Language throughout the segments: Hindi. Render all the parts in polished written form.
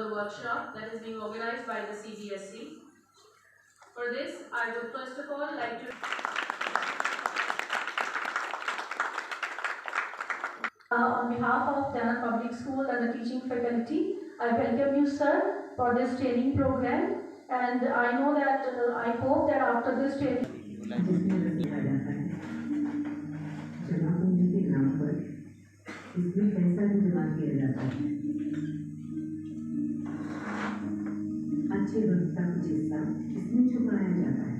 the workshop that is being organized by the CBSE. For this, I would first of all like to on behalf of Dana Public School and the teaching faculty, I welcome you, sir, for this training program. And I know that, I hope that after this training, इसमें पैसा भी जमा किया जाता है। अच्छे वक्त का कुछ हिस्सा इसमें छुपाया जाता है।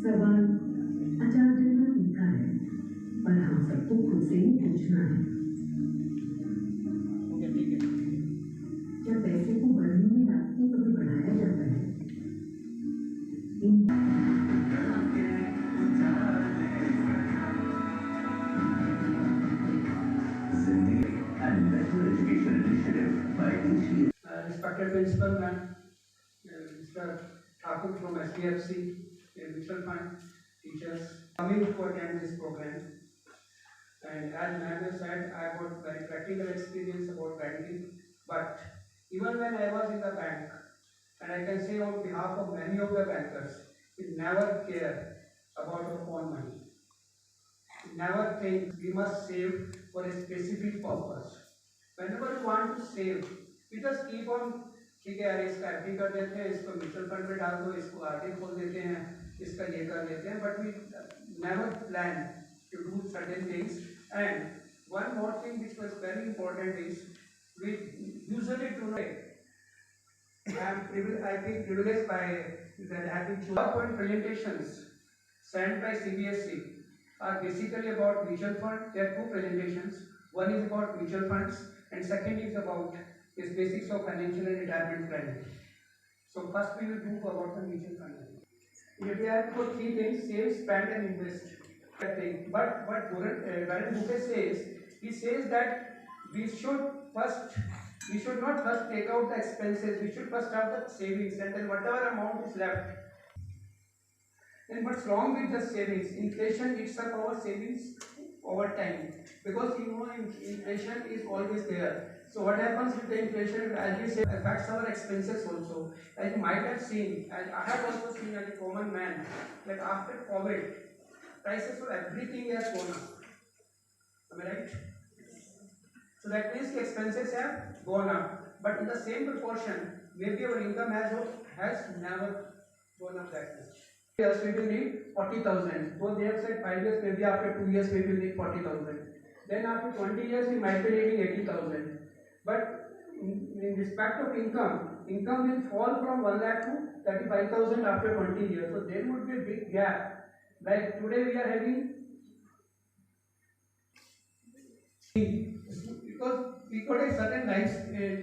सवाल आचार्य ने लिखा है, पर हम सबको खुद से ही पूछना है। क्या पैसे को बढ़ने में रास्ते कभी बढ़ाया जाता है? Respected Principal Ma'am, Mr. Thakur from SDFC, Mutual Fund, teachers coming to attend this program. And as Ma'am has said, I got very practical experience about banking. But even when I was in the bank, and I can say on behalf of many of the bankers, we never care about our own money. We never think we must save for a specific purpose. Whenever we want to save, we just keep on, ठीक है यार इसका एफडी कर देते हैं, इसको म्यूचुअल फंड में डाल दो, इसको आरडी खोल देते हैं, इसका ये कर देते हैं, but we never plan to do certain things. And one more thing which was very important is we usually do not I feel privileged by that having PowerPoint presentations sent by CBSE are basically about mutual fund. There are two presentations. One is about mutual funds and second is about the basics of financial and retirement planning. So first we will do about the mutual fund. We have got three things: save, spend, and invest. But what Warren Buffett says, he says that we should not first take out the expenses. We should first have the savings, and then whatever amount is left. Then what's wrong with the savings? Inflation eats up our savings over time, because you know inflation is always there. So what happens with the inflation, as we say, affects our expenses also. As you might have seen, as I have also seen as a common man, that after COVID, prices of everything has gone up. Am I right? So that means the expenses have gone up, but in the same proportion, maybe our income has never gone up that much. Yes, we will need 40,000. So they have said 5 years, maybe after 2 years we will need 40,000. Then after 20 years we might be needing 80,000. But in respect of income will fall from 1 lakh to 35,000 after 20 years. So there would be a big gap. Like today we are having, because we got a certain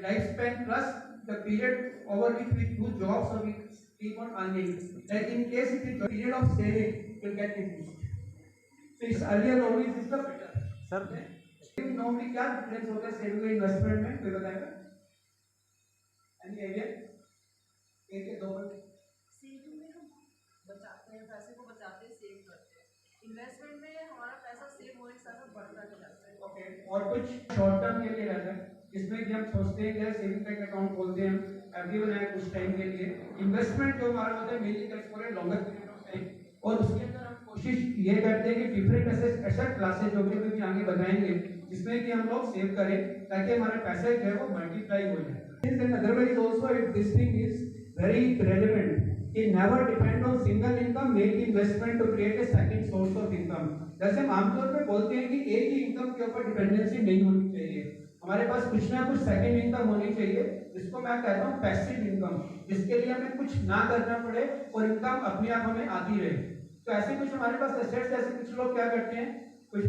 lifespan plus the period over which we do jobs, so we keep on earning. Like in case if the period of saving will get reduced. So it's earlier always is the better. Sir, normally क्या difference होता है saving और investment में, कोई बताएगा? Any idea? एक या दो बार? सेविंग में हम बचाते हैं, पैसे को बचाते हैं, सेव करते हैं. इन्वेस्टमेंट में हमारा पैसा सेव होने के साथ बढ़ता जाता है. ओके, और कुछ शॉर्ट टर्म के लिए रहता है, जिसमें कि हम सोचते हैं कि सेविंग बैंक अकाउंट खोलते हैं, एफडी बनाए कुछ टाइम के लिए. इन्वेस्टमेंट जो हमारा होता है mainly for a longer period of time, और उसके अंदर हम कोशिश ये करते हैं कि डिफरेंट एसेट क्लासेज जो कि आगे बताएंगे, जिसमें कि हम लोग सेव करें ताकि हमारे पैसे जो है वो मल्टीप्लाई हो जाए. Otherwise also if this thing is very relevant, कि never depend on single income, make investment to create a second source of income. जैसे हम आमतौर पे बोलते हैं कि एक ही इनकम के ऊपर डिपेंडेंसी नहीं होनी चाहिए, हमारे पास कुछ ना कुछ सेकंड इनकम होनी चाहिए, जिसको मैं कहता हूँ पैसिव इनकम, जिसके लिए हमें कुछ ना करना पड़े और इनकम अपने आप हमें आती रहे. तो ऐसे कुछ हमारे पास एसेट्स, जैसे कुछ लोग क्या करते हैं, कुछ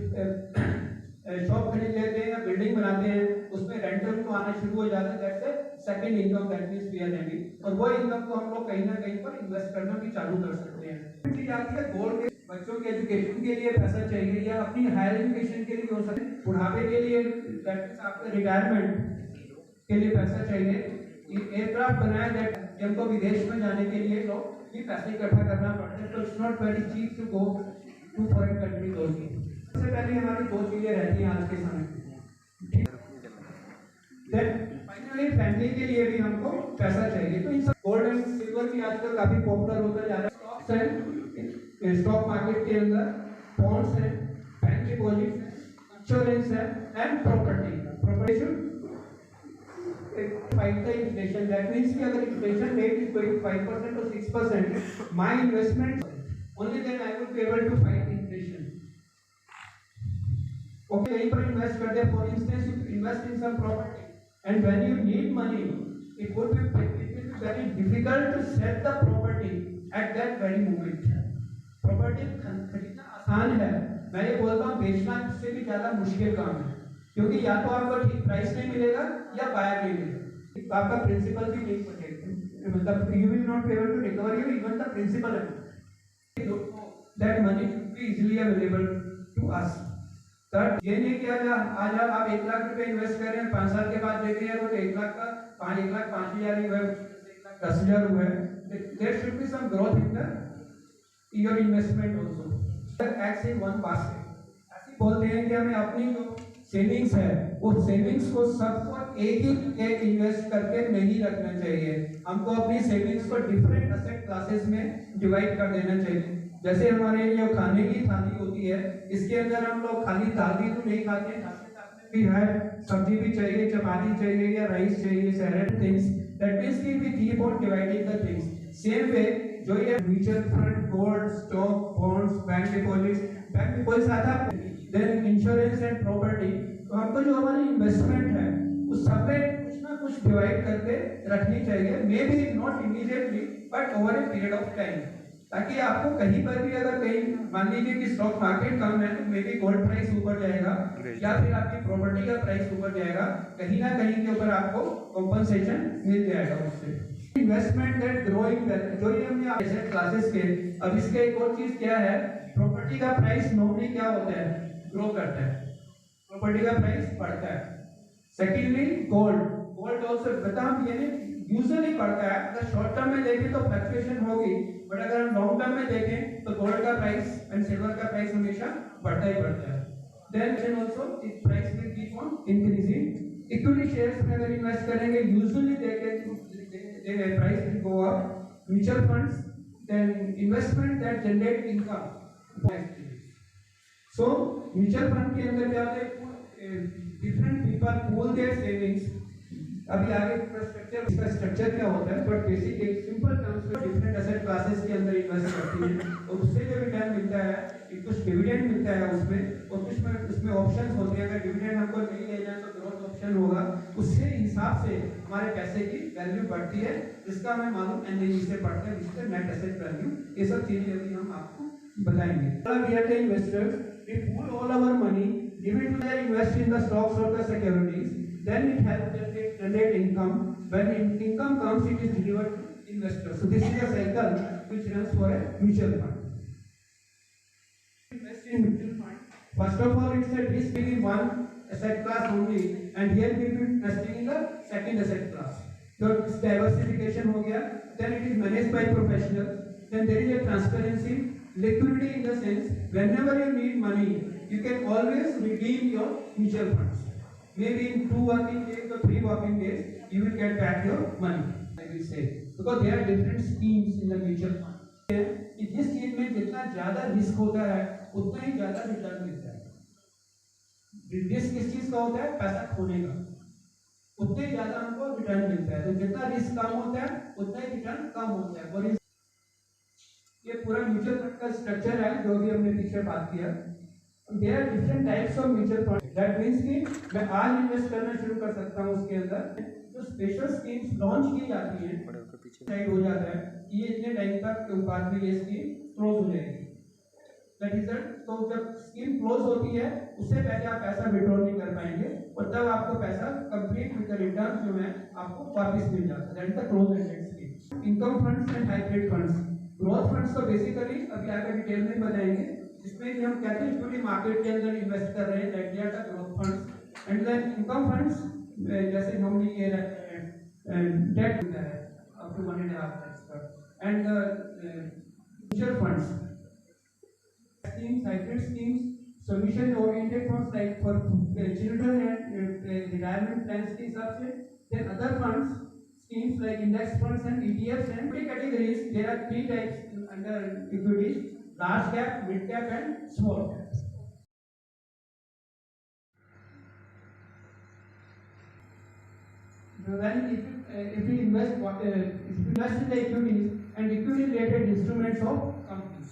शॉप खरीद लेते हैं या बिल्डिंग बनाते हैं, उसमें रेंटल को आना शुरू हो जाता है, that's a second income that means we are having, और वो इनकम को हम लोग कहीं ना कहीं पर इन्वेस्ट करना भी चालू कर सकते हैं. चीज आती है गोल के, बच्चों के एजुकेशन के लिए पैसा चाहिए या अपनी हायर एजुकेशन के लिए हो सकता है, बुढ़ापे के लिए दैट मींस आपके रिटायरमेंट के लिए पैसा चाहिए. एयरक्राफ्ट बनाया दैट हमको विदेश में जाने के लिए लोग ये पैसे इकट्ठा करना पड़ता है, तो it's not very cheap to go to foreign countries also. सबसे पहले हमारी दो चीजें रहती हैं आज के समय में. देन फाइनली फैमिली के लिए भी हमको पैसा चाहिए। तो इन सब गोल्ड एंड सिल्वर भी आजकल काफी पॉपुलर होता जा रहा है। स्टॉक्स है, स्टॉक मार्केट के अंदर बॉन्ड्स है, बैंक डिपॉजिट है, इंश्योरेंस है and property. Property should fight the inflation. That means कि अगर inflation rate is going 5% or 6%, my investment only then I will be able to fight inflation. Okay, यहीं पर इन्वेस्ट कर दे। For instance you invest in some property and when you need money it will be very difficult to sell the property at that very moment. Property खरीदना आसान है, मैं ये बोलता हूँ बेचना इससे भी ज्यादा मुश्किल काम है, क्योंकि या तो आपको ठीक प्राइस नहीं मिलेगा या बायर नहीं मिलेगा, आपका प्रिंसिपल भी नहीं बचेगा, मतलब you will not be able to recover your even the principal that money should be easily available to us. तब ये नहीं कि आज आप 1 लाख रुपए इन्वेस्ट कर रहे हैं, 5 साल के बाद देख रहे हैं तो 1 लाख का 1,05,000 ही हुआ, 10,000 हुआ है। There should be some growth in the your investment also. Eggs in one basket ऐसे बोलते हैं कि हमें अपनी जो सेविंग्स है वो सेविंग्स को सबको एक ही इन्वेस्ट करके नहीं रखना चाहिए, हमको अपनी सेविंग्स को डिफरेंट एसेट क्लासेस में डिवाइड कर देना चाहिए। जैसे हमारे जो खाने की थाली होती है, इसके अंदर हम लोग खाली दाल भी तो नहीं खाते, भी है सब्जी भी चाहिए, चपाती चाहिए या राइस चाहिए, सैलेड थिंग्स। दैट मींस कि we keep on dividing the things. Same way जो ये mutual fund, gold, stock, bonds, bank deposits आता है, देन इंश्योरेंस एंड प्रॉपर्टी, तो हमको जो हमारी इन्वेस्टमेंट है उस सब में कुछ ना कुछ डिवाइड करके रखनी चाहिए, may be not immediately but over a period of time, ताकि आपको कहीं पर भी अगर कहीं मान लीजिए कि स्टॉक मार्केट कम है तो मे बी गोल्ड प्राइस ऊपर जाएगा या फिर आपकी प्रॉपर्टी का प्राइस ऊपर जाएगा, कहीं ना कहीं के ऊपर आपको कॉम्पनसेशन मिल जाएगा उससे। इन्वेस्टमेंट दैट ग्रोइंग वैल्यू, जो ये हमने एसेट क्लासेस के, अब इसके एक और चीज क्या है, प्रॉपर्टी का प्राइस नॉर्मली क्या होता है, ग्रो करता है, प्रॉपर्टी का प्राइस बढ़ता है। सेकेंडली गोल्ड ऑल्सो बताओ ये यूजुअली बढ़ता है, अगर शॉर्ट टर्म में देखें तो फ्लक्चुएशन होगी, बट अगर हम लॉन्ग टर्म में देखें तो गोल्ड का प्राइस एंड सिल्वर का प्राइस हमेशा बढ़ता ही बढ़ता है। Then also it price will keep on increasing. Equity shares में अगर इन्वेस्ट करेंगे यूजुअली देखें price will go up. Mutual funds, then investment that generate income. So mutual fund के अंदर क्या होता है, different people pool their savings. अभी आगे स्ट्रक्चर, इसका स्ट्रक्चर क्या होता है, बट बेसिक एक सिंपल टर्म्स में डिफरेंट एसेट क्लासेस के अंदर इन्वेस्ट करती है और उससे जो रिटर्न मिलता है, कुछ डिविडेंड मिलता है उसमें, और कुछ में उसमें ऑप्शंस होते हैं, अगर डिविडेंड हमको नहीं लेना है तो ग्रोथ ऑप्शन होगा, उससे हिसाब से हमारे पैसे की वैल्यू बढ़ती है, जिसका हमें मालूम एनएवी से बढ़ता है, जिससे नेट एसेट वैल्यू। ये सब चीजें अभी हम आपको बताएंगे। We are the investors, we pool all our money, give it to them, invest in the stocks or the securities, then it helps them generate income. When income comes, it is delivered to investors. So this is a cycle which runs for a mutual fund. Invest in mutual fund. First of all, it's a risk in one asset class only, and here we will be investing in the second asset class. So this diversification हो गया. Then it is managed by professionals. Then there is a transparency, liquidity in the sense whenever you need money, you can always redeem your mutual funds. Maybe in 2 working days or 3 working days, you will get back your money. I will say because there are different schemes in the mutual fund. कि जिस चीज में जितना ज्यादा रिस्क होता है उतना ही ज्यादा रिटर्न मिलता है। रिस्क किस चीज का होता है, पैसा खोने का, उतने ही ज्यादा हमको रिटर्न मिलता है। तो जितना रिस्क कम होता है उतना ही रिटर्न कम होता है। और ये पूरा म्यूचुअल फंड का स्ट्रक्चर है जो भी हमने पीछे बात किया। There are different types of mutual fund. That means कि मैं आज इन्वेस्ट करना शुरू कर सकता हूँ उसके अंदर। जो स्पेशल स्कीम्स लॉन्च की जाती हैं, डिसाइड हो जाता है कि ये इतने टाइम तक के बाद में ये स्कीम क्लोज हो जाएगी। That is that. तो जब स्कीम क्लोज होती है उससे पहले आप पैसा विड्रॉ नहीं कर पाएंगे और तब आपको पैसा कंप्लीट विद द रिटर्न जो है आपको वापस मिल जाता है। That is the close ended scheme. Income funds and hybrid funds. Growth funds तो बेसिकली अभी आगे डिटेल में बताएंगे, जिसमें कि हम कहते हैं इक्विटी मार्केट के अंदर इन्वेस्ट कर रहे हैं, that they are the growth funds. And then income funds जैसे नॉर्मली ये डेट होता है अप टू 1.5 lakhs का। And mutual funds, schemes, hybrid schemes, solution oriented funds like for children and retirement plans के हिसाब से। Then other funds schemes like index funds and ETFs and categories. There are 3 types under equities: large cap, mid cap and small cap. When if you invest in the equities and equity related instruments of companies.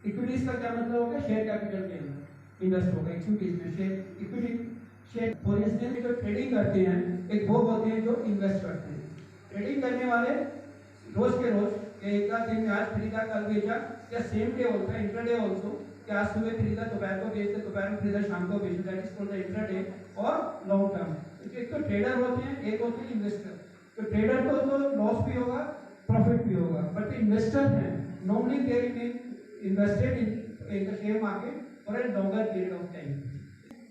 Equities का क्या मतलब होगा? शेयर कैपिटल के अंदर इन्वेस्ट होगा इक्विटीज में। Share equity share for instance जो ट्रेडिंग करते हैं, एक वो होते हैं जो इन्वेस्ट करते हैं। ट्रेडिंग करने वाले रोज के रोज एक दिन में आज खरीदा कल बेचा, या सेम डे होता है इंट्राडे ऑल्सो, कि आज सुबह खरीदा दोपहर को बेचते, दोपहर में खरीदा शाम को बेचते, दैट इज कॉल्ड इंट्राडे और लॉन्ग टर्म। एक तो ट्रेडर होते हैं, एक होते हैं इन्वेस्टर। तो ट्रेडर को तो लॉस भी होगा प्रॉफिट भी होगा, बट इन्वेस्टर हैं normally they remain invested in the share market for a longer period of time.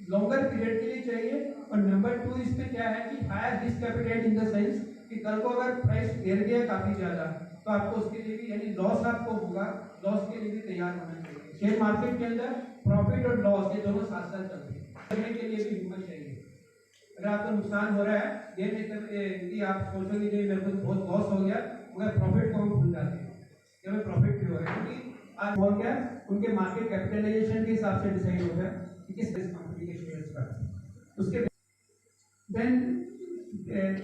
Longer period के लिए चाहिए। और नंबर 2 इसमें क्या है कि higher risk capital in the sense कि कल को अगर प्राइस गिर गया काफी ज्यादा तो आपको उसके लिए भी यानी लॉस आपको होगा, लॉस के लिए भी तैयार होना चाहिए। शेयर मार्केट के अंदर प्रॉफिट और लॉस ये दोनों साथ साथ चलते हैं, करने के लिए भी हिम्मत चाहिए। अगर आपको नुकसान हो रहा है ये नहीं कि आप सोचोगे कि मेरे को बहुत लॉस हो गया, मगर प्रॉफिट को हम भूल जाते हैं कि हमें प्रॉफिट भी हो रहा है, क्योंकि आज हो गया उनके मार्केट कैपिटलाइजेशन के हिसाब से डिसाइड होता है कि किस कंपनी के शेयर्स का। उसके then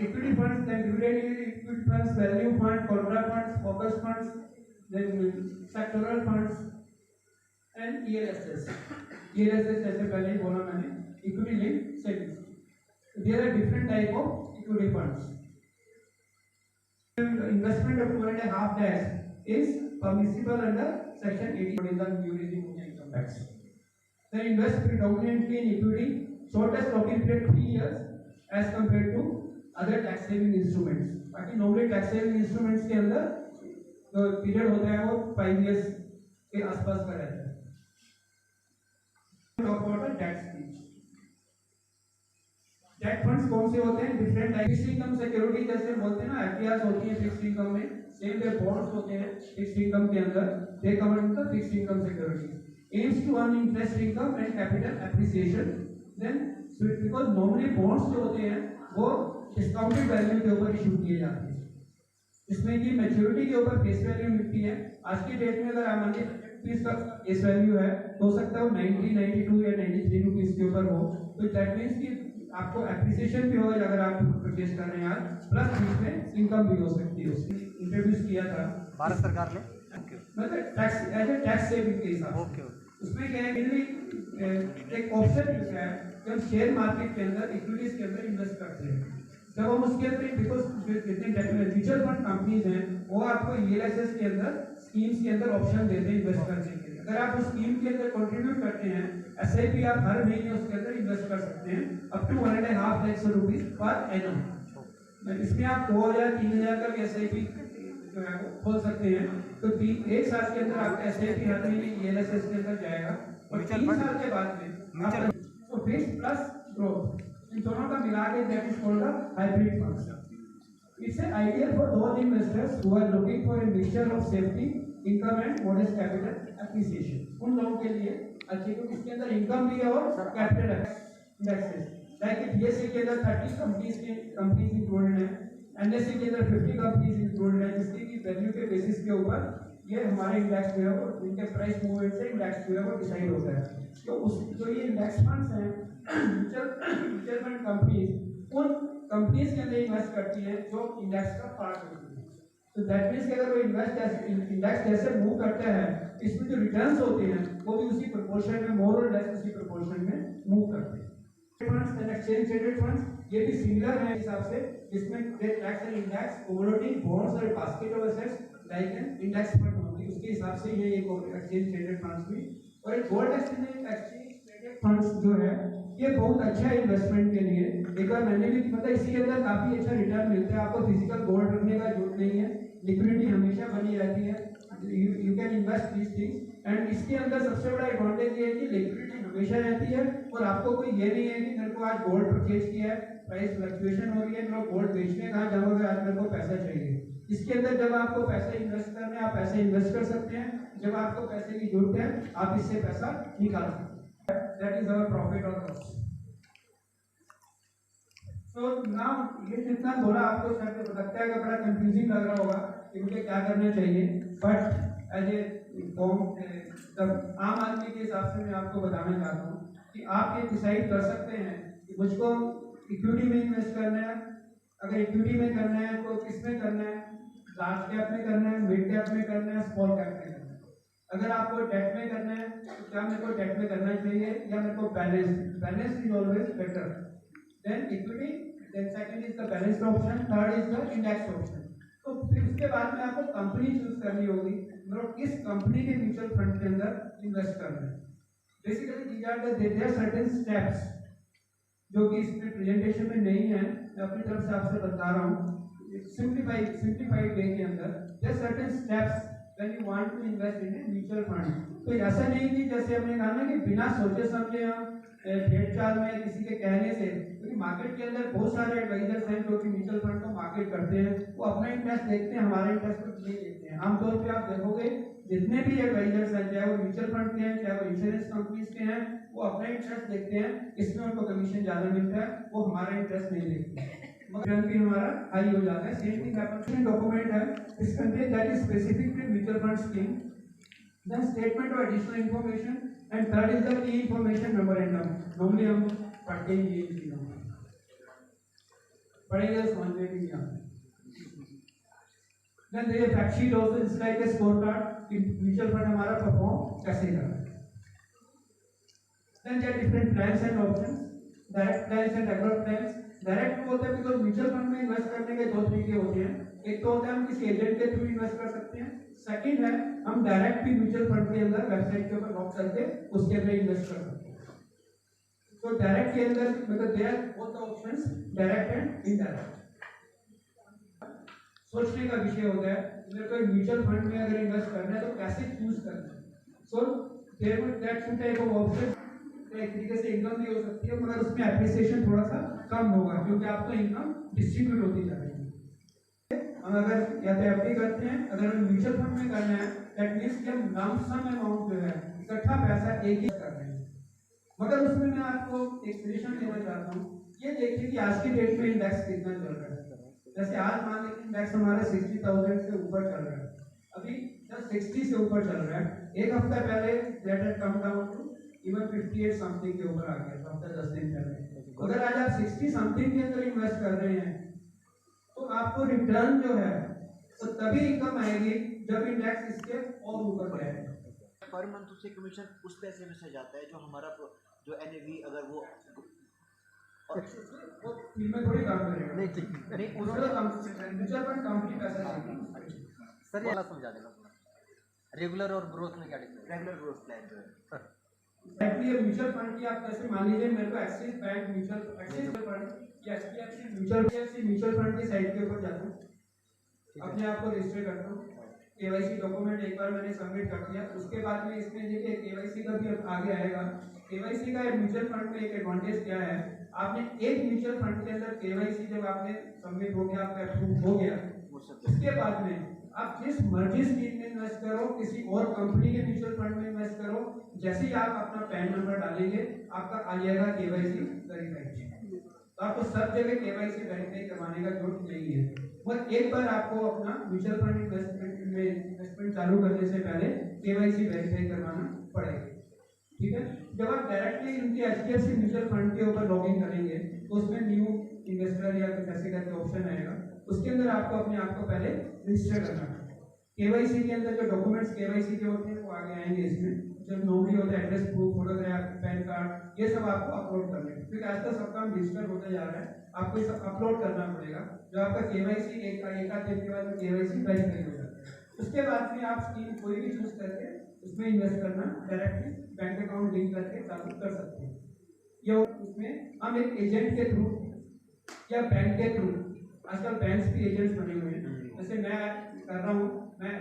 equity funds, then dividend equity funds, value fund, corporate funds, focus funds, then sectoral funds and ELSS. ELSS जैसे पहले ही बोला मैंने, equity linked savings. There are different type of equity funds. Investment of 2.5 lakhs is permissible under section 80 of the new regime of income tax. Then invest predominantly in equity, shortest locking period 3 years as compared to other tax saving instruments. बाकी नॉर्मली टैक्स सेविंग इंस्ट्रूमेंट्स के अंदर जो पीरियड होता है वो 5 इयर्स के आसपास का रहता है। डेट फंड्स कौन से होते हैं? Different type. Fixed income security जैसे बोलते हैं ना, एफडीआर होती है फिक्स्ड इनकम में, सेम वे बॉन्ड्स होते हैं फिक्स्ड इनकम के अंदर, they cover in the fixed income security. Aims to earn interest income and capital appreciation. Then because normally bonds जो होते हैं वो डिस्काउंटेड वैल्यू के ऊपर इशू किए जाते हैं, इसमें कि मैच्योरिटी के ऊपर फेस वैल्यू मिलती है। आज की डेट में अगर मान लीजिए ₹100 का फेस वैल्यू है, हो सकता है वो 90, 92 या 93 रुपीज के ऊपर हो, तो दैट मीन्स कि आपको एप्रिसिएशन भी होगा अगर आप परचेज कर रहे हैं आज, प्लस बीच में इनकम भी हो सकती है। उसने इंट्रोड्यूस किया था भारत सरकार ने, मतलब tax as a tax saving के हिसाब से। उसमें क्या है, एक ऑप्शन है कि हम शेयर मार्केट के अंदर इक्विटीज के अंदर इन्वेस्ट करते हैं। जब हम उसके अंदर बिकॉज जितने म्यूचुअल फंड कंपनीज हैं वो आपको ELSS के अंदर स्कीम्स के अंदर ऑप्शन देते हैं इन्वेस्ट करने के लिए। अगर आप उस स्कीम के अंदर कंट्रीब्यूट करते हैं, SIP आप हर महीने उसके अंदर इन्वेस्ट कर सकते हैं up to 1.5 lakh rupees per annum. इसमें आप 2000 3000 का भी SIP जो है वो खोल सकते हैं। तो 1 साल के अंदर आपका SIP हर महीने ELSS के अंदर जाएगा, और 3 साल के बाद में तो फिक्स प्लस ग्रोथ इन दोनों का मिला के that is called the hybrid funds. It's a ideal for those investors who are looking for a mixture of safety, income and modest capital appreciation. उन लोगों के लिए अच्छी, क्योंकि इसके अंदर इनकम भी है और कैपिटल इंडेक्सेस लाइक BSE के अंदर 30 कंपनीज इंक्लूडेड है, NSE के अंदर 50 कंपनीज इंक्लूडेड है, जिसकी की वैल्यू के बेसिस के ऊपर ये हमारे इंडेक्स जो है वो इनके प्राइस मूवमेंट से इंडेक्स जो है वो डिसाइड होता है। तो उस जो ये इंडेक्स फंड्स हैं, म्यूचुअल फंड कंपनीज उन कंपनीज के अंदर इन्वेस्ट करती है जो इंडेक्स का पार्ट होती है। तो दैट मींस कि अगर वो इंडेक्स जैसे मूव करता है, इसमें जो रिटर्न्स होते हैं वो भी उसी प्रोपोर्शन में, मोर और लेस उसी प्रोपोर्शन में मूव करते हैं। Funds and exchange traded funds ये भी सिमिलर है हिसाब से, जिसमें they tracks an index, commodity, bonds और basket of assets like an index fund होगी, उसके हिसाब से ये एक एक्सचेंज ट्रेडेड फंड्स भी। और एक गोल्ड एक्सचेंज ट्रेडेड फंड्स जो है ये बहुत अच्छा है इन्वेस्टमेंट के लिए। एक बार मैंने भी मतलब इसी के अंदर काफी अच्छा रिटर्न मिलता है, आपको फिजिकल गोल्ड रखने का जरूरत नहीं है, लिक्विडिटी हमेशा बनी रहती है, you can invest this things. And इसके अंदर सबसे बड़ा एडवांटेज ये है कि लिक्विडिटी हमेशा रहती है, और आपको कोई ये नहीं है कि मेरे को आज गोल्ड परचेज किया है, प्राइस फ्लक्चुएशन हो रही है, मेरे को गोल्ड बेचने कहाँ जाओगे, आज मेरे को पैसा चाहिए। इसके अंदर जब आपको पैसे इन्वेस्ट करने हैं, आप पैसे इन्वेस्ट कर सकते हैं, जब आपको पैसे की जरूरत है आप इससे पैसा निकाल सकते हैं। दैट इज आवर प्रॉफिट और लॉस। तो ना ये जितना बोला आपको शायद लगता है कि बड़ा कंफ्यूजिंग लग रहा होगा कि मुझे क्या करना चाहिए, बट एज ए फॉर्म आम आदमी के हिसाब से मैं आपको बताना चाहता हूँ कि आप ये डिसाइड कर सकते हैं कि मुझको इक्विटी में इन्वेस्ट करना है। अगर इक्विटी में करना है तो किस में करना है, लार्ज कैप में करना है, मिड कैप में करना है, स्मॉल कैप में करना है। अगर आपको डेट में करना है तो क्या मेरे को डेट में करना चाहिए या मेरे को balance is always better than equity, then second is the balanced option, third is the index option. तो फिर उसके बाद में आपको कंपनी चूज करनी होगी, मतलब किस कंपनी के म्यूचुअल फंड के अंदर इन्वेस्ट करना है। Basically these are there are certain steps जो कि इसमें प्रेजेंटेशन में नहीं है, मैं अपनी तरफ से आपसे बता रहा हूँ सिंप्लीफाइड वे के अंदर। There are certain steps when you want to invest in a mutual fund. तो ऐसा नहीं कि जैसे हमने कहा ना कि बिना सोचे समझे हम भेड़ चाल में किसी के कहने से, क्योंकि मार्केट के अंदर बहुत सारे एडवाइजर्स हैं जो कि म्यूचुअल फंड को मार्केट करते हैं, वो अपना इंटरेस्ट देखते हैं, हमारे इंटरेस्ट को नहीं देखते हैं। आमतौर पे आप देखोगे जितने भी एडवाइजर्स हैं, चाहे वो म्यूचुअल फंड के हैं, चाहे वो इंश्योरेंस कंपनीज के हैं, वो अपना इंटरेस्ट देखते हैं, इसमें उनको कमीशन ज्यादा मिलता है, वो हमारा इंटरेस्ट नहीं देखते, मगर भी हमारा हाई हो जाता है। Same thing happens in document है, इस content that is specific to mutual fund scheme, then statement of additional information, and third is the key information memorandum. Normally हम पढ़ते ही ये चीज पढ़ेंगे तो समझ में भी नहीं आता। Then there is fact sheet also, it's like a scorecard कि म्यूचुअल फंड हमारा परफॉर्म कैसे कर रहा है। Then there are different plans and options, direct plans and regular plans। Direct बोलते हैं बिकॉज म्यूचुअल फंड में इन्वेस्ट करने के दो तरीके होते हैं, एक तो होता है हम किसी एजेंट के थ्रू इन्वेस्ट कर सकते हैं, सेकंड है हम डायरेक्ट भी म्यूचुअल फंड के अंदर वेबसाइट के ऊपर लॉग करके उसके अंदर इन्वेस्ट कर सकते हैं। तो डायरेक्ट के अंदर मतलब there both the options, direct and indirect. सोचने का विषय होता है मेरे को म्यूचुअल फंड में अगर इन्वेस्ट करना है तो कैसे चूज करना है। So there will that two type of option, एक तरीके से इनकम भी हो सकती है मगर उसमें एप्रिसिएशन थोड़ा सा कम होगा क्योंकि आपको इनकम डिस्ट्रीब्यूट होती जाएगी। हम अगर या तो एफडी करते हैं, अगर हमें म्यूचुअल फंड में करना है दैट मींस कि हम लंप सम अमाउंट जो है इकट्ठा पैसा एक ही कर रहे हैं। मगर उसमें मैं आपको एक सजेशन देना चाहता हूँ, ये देखिए कि आज की डेट में इंडेक्स कितना चल रहा है। जैसे आज मान लीजिए इंडेक्स हमारा 60,000 से ऊपर चल रहा है, अभी जब 60 से ऊपर चल रहा है, एक हफ्ता पहले that had come down to even 58 something के ऊपर आ गया, हफ्ता 10 दिन पहले। अगर आज आप 60 समथिंग के अंदर इन्वेस्ट कर रहे हैं तो आपको रिटर्न जो है तो तभी इनकम आएगी जब इंडेक्स इसके और ऊपर जाएगा। पर मंथ उससे कमीशन उस पैसे में से जाता है जो हमारा जो एनएवी अगर वो फिर में थोड़ी काम करेगा नहीं म्यूचुअल फंड कंपनी पैसा देगी। सर ये समझा देना रेगुलर और ग्रोथ में क्या डिफरेंस। रेगुलर ग्रोथ प्लान जो है एक्चुअली म्यूचुअल फंड की आप कैसे मान लीजिए मेरे को एक्सिस बैंक एक्सिस फंड या एचडीएफसी म्यूचुअल फंड की साइट के ऊपर जाता हूँ, अपने आप को रजिस्टर करता हूँ, केवाईसी डॉक्यूमेंट एक बार मैंने सबमिट कर दिया, उसके बाद में इसमें देखिए केवाईसी का भी आगे आएगा। केवाईसी का म्यूचुअल फंड में एक एडवांटेज क्या है, आपने एक म्यूचुअल फंड के अंदर केवाईसी जब आपने सबमिट हो गया, आपका अप्रूव हो गया, उसके बाद में आप जिस मर्जी स्कीम में इन्वेस्ट करो, किसी और कंपनी के म्यूचुअल फंड में इन्वेस्ट करो, जैसे ही आप अपना पैन नंबर डालेंगे आपका आ जाएगा केवाईसी वेरीफाइड। तो आपको सब जगह केवाईसी वेरीफाई करवाने का जरूरत नहीं है, बस एक बार आपको अपना म्यूचुअल फंड इन्वेस्टमेंट चालू करने से पहले केवाईसी वेरीफाई करवाना पड़ेगा। ठीक है, जब आप डायरेक्टली इनके एचडीएफसी म्यूचुअल फंड के ऊपर लॉगिन करेंगे तो उसमें न्यू इन्वेस्टर या कुछ ऐसे करके ऑप्शन आएगा, उसके अंदर आपको अपने आप को पहले रजिस्टर करना है। केवाईसी के अंदर जो डॉक्यूमेंट्स केवाईसी के होते हैं वो आगे आएंगे, इसमें जब नॉर्मली होता है address proof, photograph, pan card, ये सब आपको अपलोड करना है क्योंकि आज तक सब काम डिजिटल होता जा रहा है, आपको ये सब अपलोड करना पड़ेगा। जो आपका केवाईसी एक आध दिन के बाद केवाईसी वेरीफाई हो जाता है, उसके बाद में आप स्कीम कोई भी चूज करके उसमें इन्वेस्ट करना डायरेक्टली बैंक अकाउंट लिंक करके चालू कर सकते हैं। ये उसमें हम एक एजेंट के थ्रू या बैंक के थ्रू, आजकल बैंक्स भी एजेंट्स बने हुए हैं, जैसे मैं कर रहा हूँ, मैं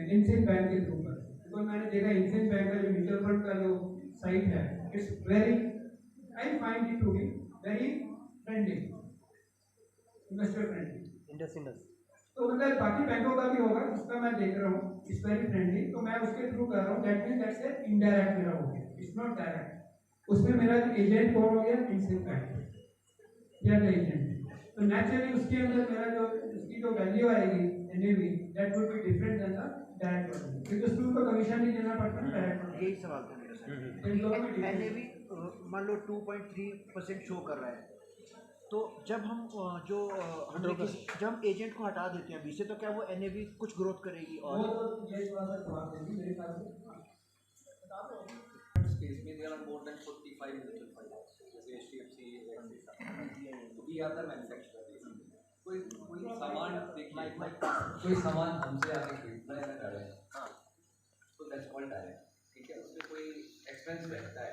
इंसिन बैंक के थ्रू पर, तो मैंने देखा इंसिन बैंक का जो म्यूचुअल फंड का जो साइट है, it's very, I find it to be very friendly, investor friendly. तो मतलब बाकी बैंकों का भी होगा, उसका मैं देख रहा हूँ, इट्स वेरी फ्रेंडली, तो मैं उसके थ्रू कर रहा हूँ। That means that's a indirect मेरा हो गया, इट्स नॉट डायरेक्ट। उसमें मेरा एजेंट कौन हो गया, इंसिन बैंक। या द एजेंट, तो नेचुरली उसके अंदर मेरा जो उसकी जो वैल्यू आएगी NAV that would be different than the direct person, क्योंकि उसको कोई कमीशन नहीं देना पड़ता ना डायरेक्ट। यही सवाल था मेरा सर। तो इन दोनों में difference एनएवी मान लो 2.3% शो कर रहा है, तो जब हम जब हम एजेंट को हटा देते हैं 20 से, तो क्या वो एनएवी कुछ ग्रोथ करेगी? वो और तो ये थोड़ा सा जवाब देंगे मेरे ख्याल से। space में there are more than 45 mutual funds जैसे HDFC, we are the manufacturer basically। कोई सामान देखिए, कोई सामान हमसे आके खरीदना है डायरेक्ट, तो दैट्स कॉल्ड डायरेक्ट, ठीक है। उसमें कोई एक्सपेंस रहता है,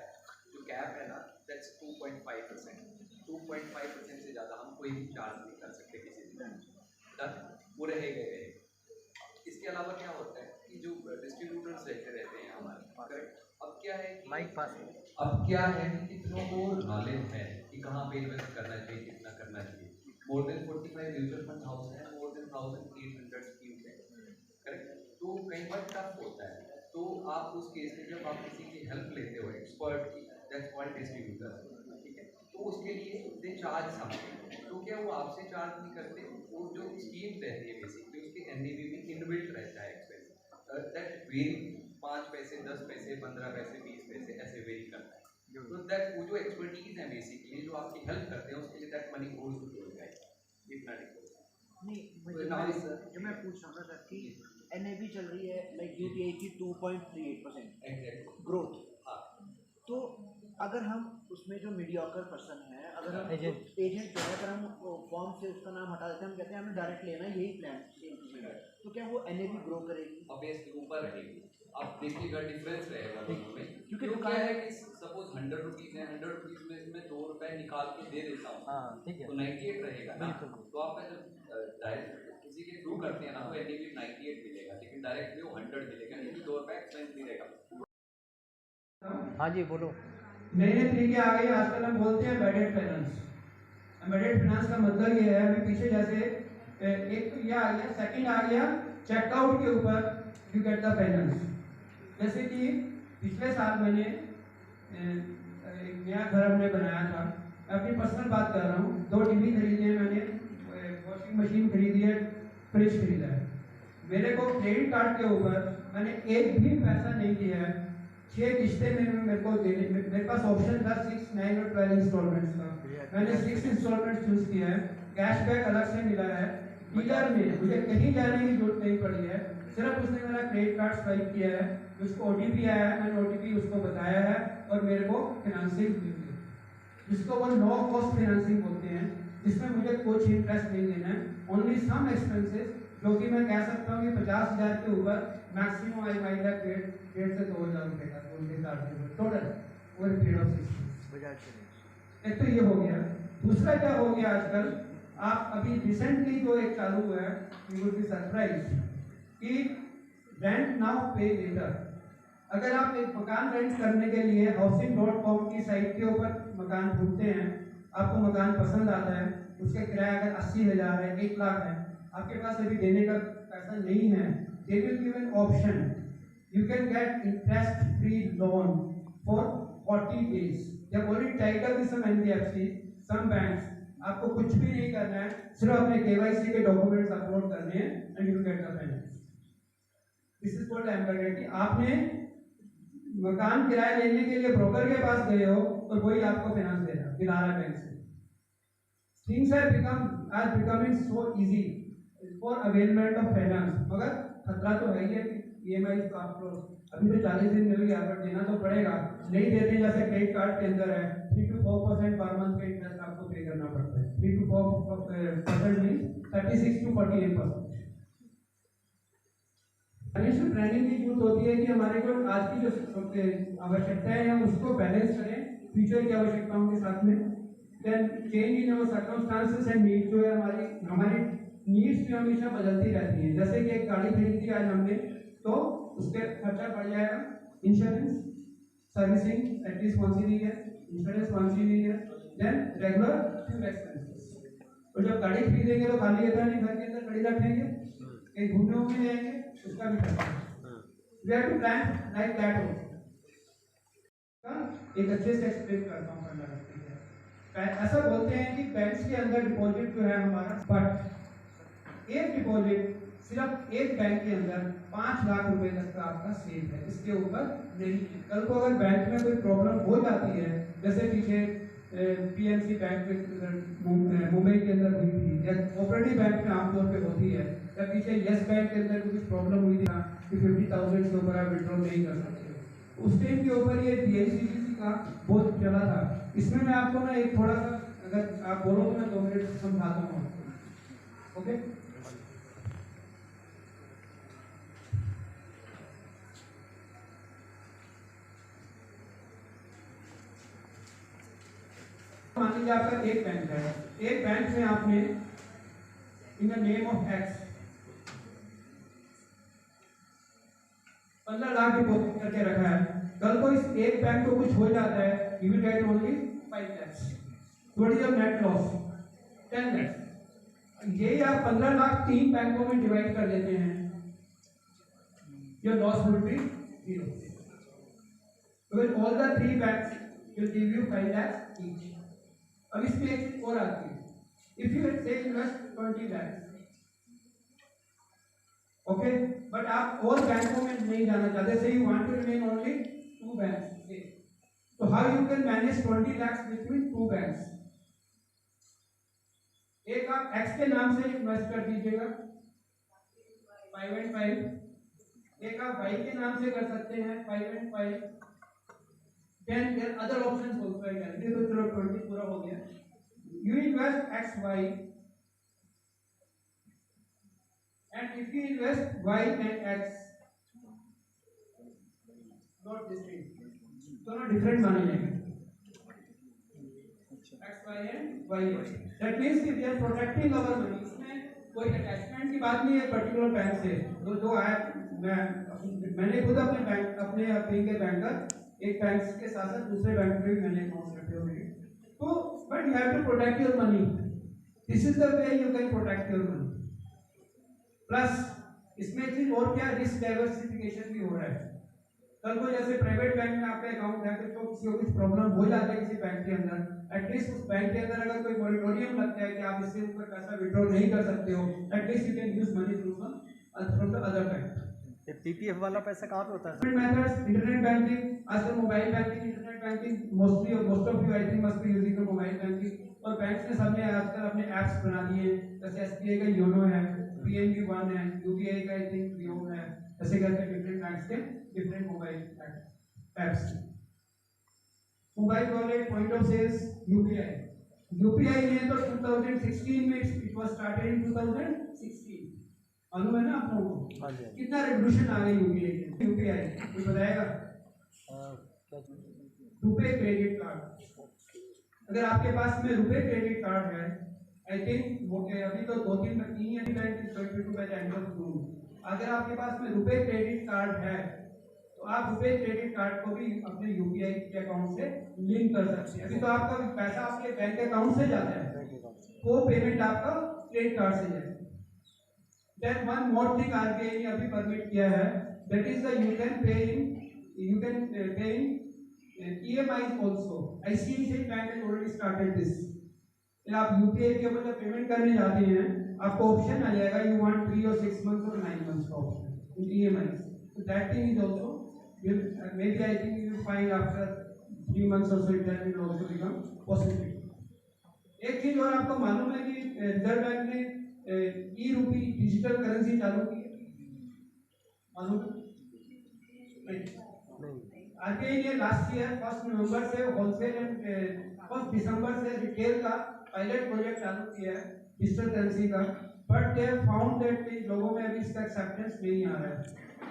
जो कैप है ना दैट्स 2.5%, 2.5% से ज़्यादा हम कोई भी चार्ज नहीं कर सकते किसी भी डन, वो रहेगा। इसके अलावा क्या होता है कि जो डिस्ट्रीब्यूटर्स रहते हैं हमारे, करेक्ट। अब क्या है कि माइक पास है। अब क्या है कि कितनों को नॉलेज है कि कहाँ पे इन्वेस्ट करना चाहिए, कितना करना चाहिए। More than 45 mutual fund house है, मोर देन 1800 स्कीम्स है, करेक्ट। तो कई बार टफ होता है, तो आप उस केस में जब आप किसी की हेल्प लेते हो एक्सपर्ट की, दैट्स कॉल्ड डिस्ट्रीब्यूटर, ठीक है। तो उसके लिए दे चार्ज समथिंग, तो क्या वो आपसे चार्ज नहीं करते, वो जो स्कीम रहती है बेसिकली उसके एनएवी में इनबिल्ट रहता है एक्सपेंस, दैट वेरी 5 पैसे, 10 पैसे, 15 पैसे, 20 पैसे ऐसे वेरी करता है। तो दैट वो जो एक्सपर्टीज है बेसिकली जो आपकी हेल्प करते हैं, उसके लिए that money goes to your guys, इतना डिफरेंस। नहीं, जो मैं पूछ रहा था सर कि एनएवी चल रही है लाइक यूटीआई की 2.38% एग्जैक्टली ग्रोथ, हाँ। तो अगर हम उसमें जो मीडियोकर पर्सन है, अगर हम एजेंट एजेंट जो है, अगर हम फॉर्म से उसका नाम हटा देते हैं, हम कहते हैं हमें डायरेक्ट लेना है, यही प्लान सेम टू सेम, तो क्या वो एनएवी ग्रो करेगी? ऑब्वियसली ऊपर रहेगी। आप देखिएगा डिफरेंस रहेगा दोनों में, क्योंकि तो क्या है कि सपोज 100 रुपीज़ है, 100 रुपीज़ में मैं 2 रुपए निकाल के दे देता हूँ, हाँ ठीक है तो 98 रहेगा ना। बिल्कुल। तो आपका जब डायरेक्ट किसी के थ्रू करते हैं ना, तो एनएवी 98 मिलेगा, लेकिन डायरेक्ट में वो 100 मिलेगा, लेकिन 2 रुपए एक्सपेंस नहीं रहेगा। हाँ जी बोलो। नए नए तरीके आ गए आजकल, हम बोलते हैं एम्बेडेड फाइनेंस। एम्बेडेड फाइनेंस का मतलब ये है, अभी पीछे जैसे एक तो यह आ गया, सेकंड आ गया चेकआउट के ऊपर यू गेट द फाइनेंस। जैसे कि पिछले साल मैंने एक नया घर हमने बनाया था, मैं अपनी पर्सनल बात कर रहा हूँ, 2 टीवी खरीदे हैं मैंने, वॉशिंग मशीन खरीदी है, फ्रिज खरीदा है। मेरे को क्रेडिट कार्ड के ऊपर मैंने एक भी पैसा नहीं दिया है, 6 किस्तें में मेरे को देने, मेरे पास ऑप्शन था 6, 9 और 12 इंस्टॉलमेंट्स का, मैंने 6 इंस्टॉलमेंट चूज किया है। कैशबैक अलग से मिला है, डीलर में मुझे कहीं जाने की जरूरत नहीं पड़ी है, सिर्फ उसने मेरा क्रेडिट कार्ड स्वाइप किया है, उसको ओटीपी आया है, मैंने ओटीपी उसको बताया है और मेरे को फाइनेंसिंग मिल गई, जिसको वो नो कॉस्ट फाइनेंसिंग बोलते हैं, जिसमें मुझे कुछ इंटरेस्ट नहीं देना है, ओनली सम एक्सपेंसेस, जो कि मैं कह सकता हूँ कि 50,000 के ऊपर मैक्सिमम आई का 1.5 से 2,000 रुपये का total over period of 6 months. एक तो ये हो गया। दूसरा क्या हो गया आजकल, आप अभी रिसेंटली जो एक चालू हुआ है, यू विल बी सरप्राइज्ड कि रेंट नाउ पे लेटर। अगर आप एक मकान रेंट करने के लिए housing.com की साइट के ऊपर मकान ढूंढते हैं, आपको मकान पसंद आता है, उसका किराया अगर 80,000 है, 1 लाख है, आपके पास अभी देने का पैसा नहीं है, they will give an option, you can get interest free loan for 40 days। जब already tied up with some NBFC, some banks, आपको कुछ भी नहीं करना है, सिर्फ अपने KYC के डॉक्यूमेंट्स अपलोड करने हैं and you get the finance। This is called embedded. आपने मकान किराया लेने के लिए ब्रोकर के पास गए हो और वही आपको फाइनेंस दे रहा है किनारा बैंक से। Things have becoming so easy for availment of finance, मगर खतरा तो है ही है कि EMI का आपको अभी तो 40 दिन मिल गया, बट देना तो पड़ेगा, नहीं देते जैसे क्रेडिट कार्ड के अंदर है 3 to 4% पर मंथ का इंटरेस्ट आपको पे करना पड़ता है, 3 to 4% mean 36 to 48%। Financial planning की जरूरत होती है कि हमारे को आज की जो आवश्यकताएं हैं उसको बैलेंस करें फ्यूचर की आवश्यकताओं के साथ में। Then change in our circumstances and needs, जो है हमारी नीड्स भी हमेशा बदलती रहती हैं। जैसे कि एक गाड़ी खरीदी आज हमने, तो उसके खर्चा बढ़ जाएगा, इंश्योरेंस, सर्विसिंग एटलीस्ट कौन सी नहीं है, इंश्योरेंस कौन सी नहीं है, देन रेगुलर फ्यूल एक्सपेंसेस। और जब गाड़ी खरीदेंगे तो खाली रहता नहीं, घर के अंदर गाड़ी रखेंगे, कहीं घूमने उमने जाएंगे, उसका भी खर्चा। We have to plan like that. एक अच्छे से एक्सप्लेन करता हूँ फंडामेंटल। ऐसा बोलते हैं कि बैंक्स के अंदर डिपॉजिट जो है हमारा, बट एक डिपॉजिट सिर्फ एक बैंक के अंदर 5 लाख रुपए तक का आपका सेफ है, इसके ऊपर नहीं। कल को अगर बैंक में कोई प्रॉब्लम हो जाती है, जैसे पीछे पीएनसी बैंक मुंबई के अंदर हुई थी, या कोऑपरेटिव बैंक में आमतौर पे होती है, या पीछे येस बैंक के अंदर कुछ प्रॉब्लम हुई थी कि 50,000 के ऊपर आप विड्रॉ नहीं कर सकते, उस टाइम के ऊपर ये डीएनसीसी का बहुत चला था। इसमें मैं आपको ना एक थोड़ा सा, अगर आप बोलो तो मैं 2 मिनट समझाता हूँ। ओके, मान लीजिए आपका एक बैंक है, एक बैंक में आपने in the name of x 15 lakh deposit करके रखा है। कल को इस एक बैंक को कुछ हो जाता है, you will get only 5 lakhs, what is your net loss? 10 lakhs। यही आप 15 लाख 3 बैंकों में डिवाइड कर देते हैं, your loss will be 0, because all the 3 banks will give you 5 lakhs each। अब इसमें एक चीज और आती है, if you say invest 20 lakhs, okay, but आप और बैंकों में नहीं जाना चाहते, say you want to remain only 2 banks, तो how you can manage 20 lakhs between 2 banks? एक आप एक्स के नाम से इन्वेस्ट कर दीजिएगा 5 and 5, एक आप वाई के नाम से कर सकते हैं 5 and 5, then there are other options also I can, तो चलो 20 पूरा हो गया। You invest x y, and if you invest y and x, not distinct, दोनों different माने जाएंगे, x y and y। That means कि we are protecting our money, इसमें कोई attachment की बात नहीं है पर्टिकुलर बैंक से। जो है मैंने खुद अपने बैंक, अपने के बैंकर एक बैंक के साथ साथ दूसरे बैंक में भी मैंने अकाउंट रखे हुए हैं, तो but you have to protect your money, this is the way you can protect your money. Plus इसमें चीज और क्या, रिस्क डाइवर्सिफिकेशन भी हो रहा है। कल को जैसे प्राइवेट बैंक में आपका अकाउंट है, तो किसी को कुछ प्रॉब्लम हो जाता है किसी बैंक के अंदर, एटलीस्ट उस बैंक के अंदर अगर कोई मॉनिटोरियम लगता है कि आप इससे ऊपर पैसा विड्रॉ नहीं कर सकते हो, at least you can use money from the other bank. ये पीपीएफ वाला पैसा कहाँ पे होता है? मेथड्स, इंटरनेट बैंकिंग, आजकल mobile banking, internet banking, most of you I think must be using the mobile banking, और बैंक्स ने सबने आजकल अपने एप्स बना दिए, जैसे एसबीआई का योनो है, पीएनबी वन है, यूबीआई का आई थिंक योनो है, ऐसे करके डिफरेंट बैंक्स के different mobile apps. Mobile wallet, point of sales, UPI ने तो 2016 में इट वाज स्टार्टेड इन 2016, मालूम है ना आप लोगों को? कितना रेवोल्यूशन आ गई यूपीआई कोई बताएगा? रुपए क्रेडिट कार्ड, अगर आपके पास में रुपए क्रेडिट कार्ड है, आई थिंक वो अभी तो 2-3 अगर आपके पास में रुपए क्रेडिट कार्ड है, तो आप रुपए क्रेडिट कार्ड को भी अपने यूपीआई के अकाउंट से लिंक कर सकते हैं। अभी तो आपका पैसा आपके बैंक अकाउंट से जाता है, वो पेमेंट आपका क्रेडिट कार्ड से जाएगा। Then one more thing RBI ने अभी परमिट किया है, that is the you can pay in EMIs also। ICICI Bank has already started this। आप यूपीआई के ऊपर जब पेमेंट करने जाते हैं, आपको ऑप्शन आ जाएगा you want 3 or 6 months or 9 months का option in EMIs। So that thing is also maybe I think you will find after 3 months or so that will also become possible। एक चीज और आपको मालूम है कि रिजर्व बैंक ने ई रूपी डिजिटल करेंसी चालू की है, मालूम है? आरबीआई ने लास्ट ईयर 1 नवंबर से होलसेल एंड 1 दिसंबर से रिटेल का पायलट प्रोजेक्ट चालू किया है डिजिटल करेंसी का, but they have found that लोगों में अभी इसका एक्सेप्टेंस नहीं आ रहा है,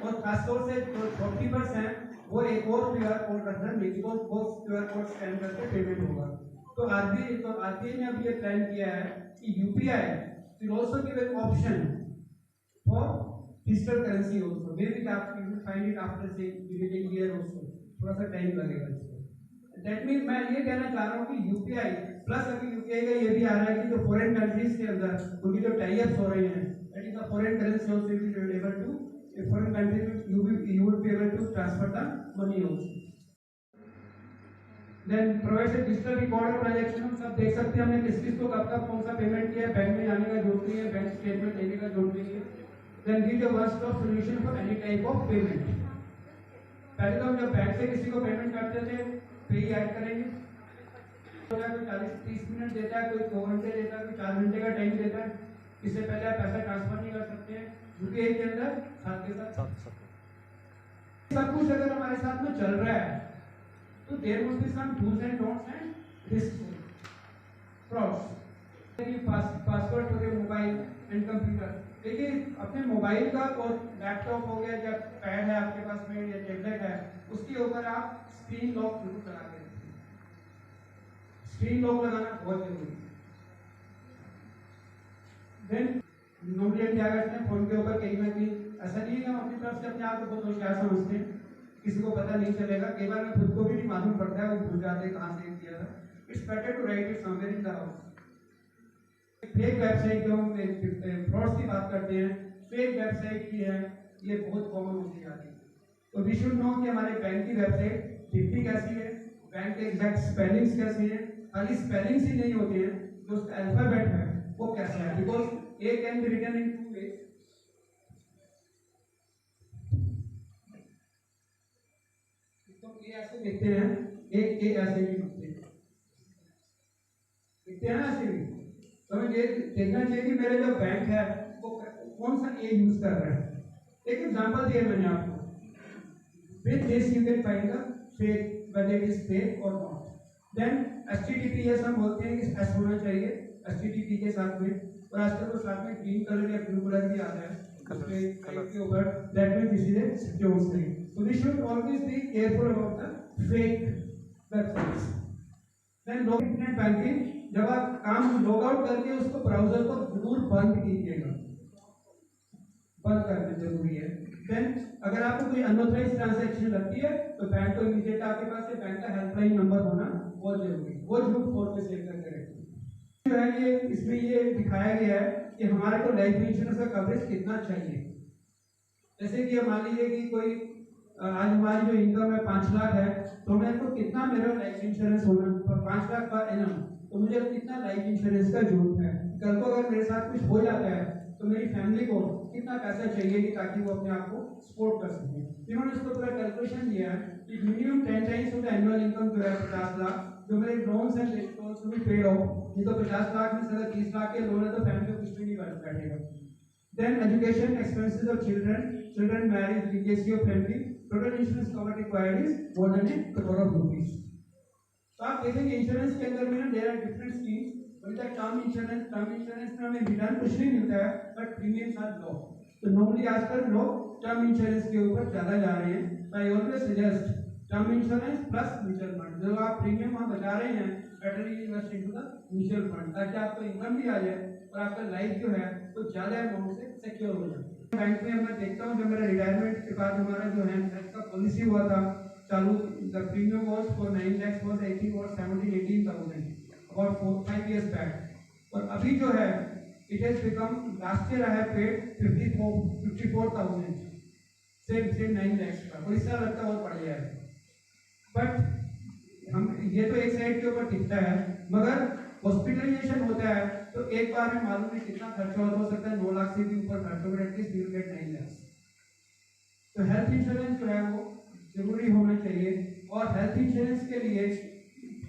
और खासतौर से जो शॉपकीपर्स हैं वो एक और क्यूआर कोड रखना है, बिकॉज वो क्यूआर कोड स्कैन करके पेमेंट होगा। तो आरबीआई ने अभी ये प्लान किया है कि UPI will also give an option for digital currency also। Maybe that you will find it after say within a year also, थोड़ा सा टाइम लगेगा इसको। That means मैं ये कहना चाह रहा हूँ कि यूपीआई प्लस अभी यूपीआई का ये भी आ रहा है कि जो फॉरेन कंट्रीज के अंदर उनकी जो टाइप्स हो रहे हैं, that is the foreign currency also you will be able to, a foreign country you would be able to transfer the money also। Then provides a digital record of transaction, सब देख सकते हैं हमने किस किस को कब कब कौन सा पेमेंट किया है, बैंक में जाने का जरूरत नहीं है, बैंक स्टेटमेंट लेने का जरूरत नहीं है। Then give the one stop solution for any type of payment. पहले तो हम जब बैंक से किसी को पेमेंट करते थे पे ही ऐड करेंगे, कोई 40-30 मिनट देता है, कोई 2 घंटे देता है, कोई 4 घंटे का टाइम देता है, इससे पहले आप पैसा ट्रांसफर नहीं कर सकते हैं यूपीआई के अंदर साथ के साथ। सब कुछ अगर हमारे साथ में चल रहा है तो there must be some dos and don'ts and risk frauds. Password हो गया मोबाइल एंड कंप्यूटर, देखिए अपने मोबाइल का और लैपटॉप हो गया, जब पैड है आपके पास में या टैबलेट है, उसके ऊपर आप स्क्रीन लॉक जरूर लगा के रखिए। स्क्रीन लॉक लगाना बहुत जरूरी है। देन नॉर्मली क्या करते हैं फोन के ऊपर कहीं ना कहीं, ऐसा नहीं है कि हम अपनी तरफ से अपने आप को बहुत होशियार समझते हैं, किसी को पता नहीं चलेगा, कई बार खुद को भी नहीं मालूम पड़ता है, वो भूल जाते हैं कहाँ से किया था। It's better to write it somewhere in the house. Fake website जो हम फ्रॉड्स की बात करते हैं, फेक वेबसाइट की है, ये बहुत कॉमन होती जा रही है। तो वी शुड नो कि हमारे बैंक की वेबसाइट दिखती कैसी है, बैंक के एग्जैक्ट स्पेलिंग्स कैसी है, खाली स्पेलिंग्स ही नहीं होती है, जो उसका अल्फाबेट है वो कैसा है, because a can be written in 2 ways। तो ए ऐसे लिखते हैं, एक ए ऐसे भी लिखते हैं ना, ऐसे भी। तो हमें ये देखना चाहिए कि मेरे जो बैंक है वो कौन सा ए यूज कर रहा है। एक एग्जांपल दिया मैंने आपको, with this you can find the fake, whether it is fake और नॉट। देन HTTPS हम बोलते हैं कि एस होना चाहिए HTTP के साथ में, और आजकल तो साथ में ग्रीन कलर या ब्लू कलर भी आता है के ऊपर, that means this is a secure site. So we should always be careful about the fake websites. Then internet banking, जब आप काम लॉग आउट करके उसको ब्राउजर को जरूर बंद कीजिएगा, बंद करना जरूरी है। देन अगर आपको कोई अनऑथराइज्ड ट्रांजैक्शन लगती है तो बैंक को इमीडिएट आपके पास से बैंक का हेल्पलाइन नंबर होना बहुत जरूरी है, वो जरूर फोन पे सेव करके रखें। जो है ये इसमें ये दिखाया गया है कि हमारे को लाइफ इंश्योरेंस का कवरेज कितना चाहिए। जैसे कि मान लीजिए कि कोई आज हमारी जो इनकम है 5 लाख है, तो मेरे को कितना मेरा लाइफ इंश्योरेंस होना, 5 लाख पर एनम, तो मुझे कितना लाइफ इंश्योरेंस का जरूरत है। कल को अगर मेरे साथ कुछ हो जाता है तो मेरी फैमिली को कितना पैसा चाहिए कि ताकि वो अपने आप को सपोर्ट कर सके। इन्होंने इसको पूरा कैलकुलेशन दिया है कि minimum 10 times of the annual income जो है 50 लाख, जो मेरे लोन्स हैं लोन्स भी पेड ऑफ, नहीं तो 50 लाख में से अगर 30 लाख के लोन है तो फैमिली को कुछ भी नहीं बैठेगा। Then education expenses of children marriage, legacy of family, total insurance cover required is more than ₹1 crore। तो आप देखेंगे इंश्योरेंस के अंदर में ना there are different schemes. Term insurance में हमें रिटर्न कुछ नहीं मिलता है, बट प्रीमियम्स आर लो। तो नॉर्मली आजकल लोग टर्म इंश्योरेंस के ऊपर ज्यादा जा रहे हैं। तो I always suggest term insurance plus mutual fund. जो आप प्रीमियम वहां बचा रहे हैं, better invest into the mutual fund, ताकि आपको इनकम भी आ जाए और आपका लाइफ जो है तो ज्यादा अमाउंट से सिक्योर हो जाए। बैंक में मैं देखता हूँ, जब मेरा रिटायरमेंट के बाद हमारा जो है का पॉलिसी हुआ था चालू, the premium was for 9 lakhs was I think और 17-18,000 अबाउट 4-5 years बैक। और अभी जो है it has become, last year I have paid 54,000 same 9 lakhs का, और इस साल लगता है और बढ़ गया है। बट हम ये तो एक साइड के ऊपर दिखता है, मगर हॉस्पिटलाइजेशन होता है तो एक बार में मालूम नहीं कितना खर्चा हो सकता है, 9 लाख से भी ऊपर खर्च होगा, एटलीस्ट यू गेट 9 lakhs। तो हेल्थ इंश्योरेंस जो है वो जरूरी होना चाहिए, और हेल्थ इंश्योरेंस के लिए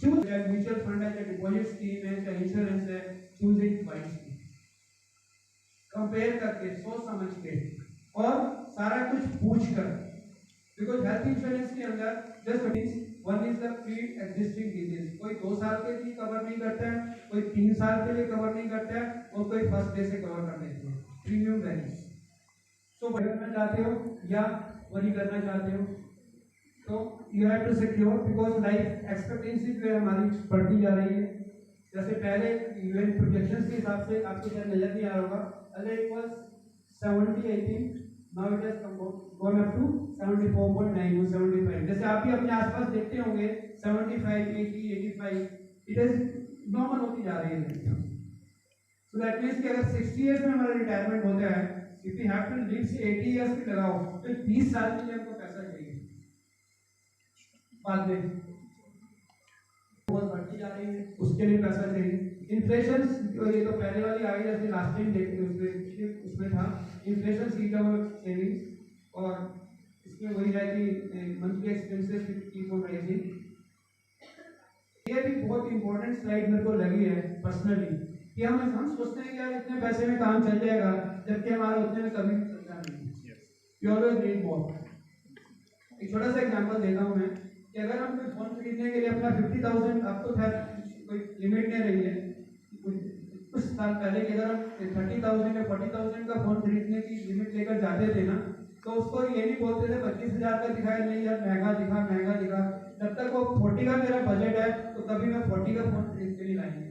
चूज, म्यूचुअल फंड है, चाहे डिपॉजिट स्कीम है, चाहे इंश्योरेंस है, चूज इट वाइजली, कंपेयर करके, सोच समझ के और सारा कुछ पूछ कर। बिकॉज हेल्थ इंश्योरेंस के अंदर just one is the pre existing disease, कोई 2 साल के लिए कवर नहीं करता है, कोई 3 साल के लिए कवर नहीं करता है, और कोई फर्स्ट डे से कवर कर देते हैं। Premium varies. सो करना चाहते हो या वही करना चाहते हो, तो you have to secure, because life expectancy जो है हमारी बढ़ती जा रही है। जैसे पहले यूएन प्रोजेक्शंस के हिसाब से आपको शायद नजर नहीं आ रहा होगा, अगर it was 70 I think, now it has gone up to 74.9 or 75। जैसे आप भी अपने आसपास देखते होंगे 75, 80, 85, इट इज नॉर्मल होती जा रही है। सो दैट मींस कि अगर 60 इयर्स में हमारा रिटायरमेंट होता है, if you have to live say 80 years भी लगाओ तो 20 साल के लिए हमको पैसा चाहिए बाद में। बहुत बढ़ती जा रही है, उसके लिए पैसा चाहिए। इन्फ्लेशन, ये तो पहले वाली आई जैसे लास्ट टाइम उसमें था, इन्फ्लेशन सीट ऑफ सेविंग्स, और इसमें वही है कि monthly expenses keep on rising. ये भी बहुत इंपॉर्टेंट स्लाइड मेरे को लगी है पर्सनली, कि हम सोचते हैं कि यार इतने पैसे में काम चल जाएगा, जबकि हमारा उतने में कभी भी चलता नहीं। You always need more. एक छोटा सा एग्जांपल देता हूँ मैं, कि अगर हम कोई फोन खरीदने के लिए अपना 50,000, अब तो खैर कोई लिमिट नहीं रही है, कुछ साल पहले कि अगर हम 30,000 या 40,000 का फोन खरीदने की लिमिट लेकर जाते थे ना, तो उसको ये नहीं बोलते थे 25,000 का दिखाया, नहीं यार महंगा दिखा। जब तक वो 40 का मेरा बजट है तो कभी मैं 40 का फोन खरीद के नहीं लाएंगे।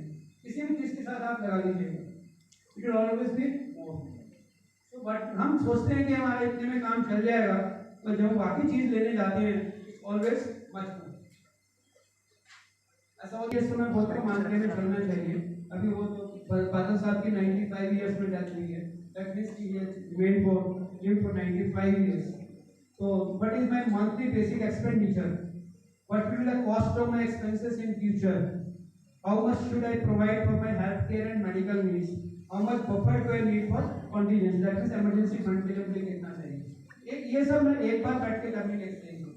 किसी भी चीज़ के साथ आप लगा लीजिएगा, it will always be more. तो बट हम सोचते हैं कि हमारा इतने में काम चल जाएगा, तो जब बाकी चीज़ लेने जाते हैं ऑलवेज मच मोर। ऐसा हो गया, मैं बहुत कम मार्केट में चलना चाहिए। अभी वो तो बादल साहब की 95 ईयर्स में डेथ हुई है, that means he remain for 95 years. So what is my monthly basic expenditure? What will be the cost of my expenses in future? How much should I provide for my healthcare and medical needs? How much buffer do I need for contingency? That is emergency fund के लिए मुझे कितना चाहिए? ये सब मैं एक बार बैठ के करने के एक्सरसाइज हूँ।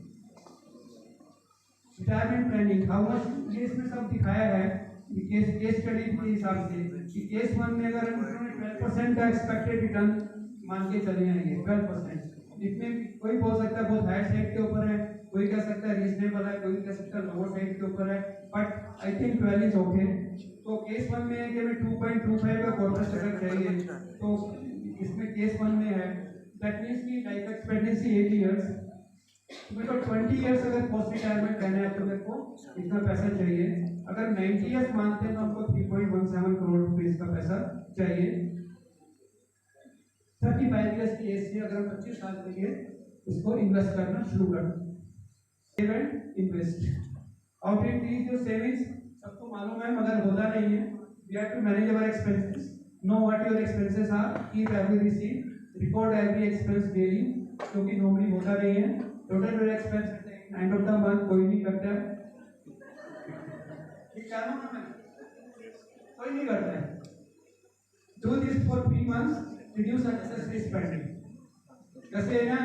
रिटायरमेंट प्लानिंग, हाउ मच, ये इसमें सब दिखाया है केस स्टडी के हिसाब से, कि केस 1 में अगर हम 12% का एक्सपेक्टेड रिटर्न मान के चले आएंगे, 12%, इसमें कोई बोल सकता है बहुत हाई साइड के ऊपर है, कोई कह सकता है रीजनेबल है, कोई कह सकता है लोअर साइड के ऊपर है, but I think 12 is okay. तो केस 1 में है कि हमें 2.25 का कॉर्पोरेट स्ट्रक्चर चाहिए, तो इसमें केस 1 में है, दैट मींस की लाइफ एक्सपेक्टेंसी 80 इयर्स, मेरे को 20 इयर्स अगर पोस्ट रिटायरमेंट करना है तो मेरे को इतना पैसा चाहिए। अगर 90 इयर्स मानते हैं तो हमको 3.17 करोड़ रुपए का पैसा चाहिए। 35 इयर्स की एज से अगर हम 25 साल के लिए इसको इन्वेस्ट करना शुरू कर, save and invest. How to increase your savings, सबको मालूम है मगर होता नहीं है। We have to manage our expenses, know what your expenses are, keep every receipt, record every expense daily, क्योंकि नॉर्मली होता नहीं है। Total your expense end of the month कोई नहीं करता है, कोई नहीं करता है। Do this for 3 months, reduce unnecessary spending. जैसे ना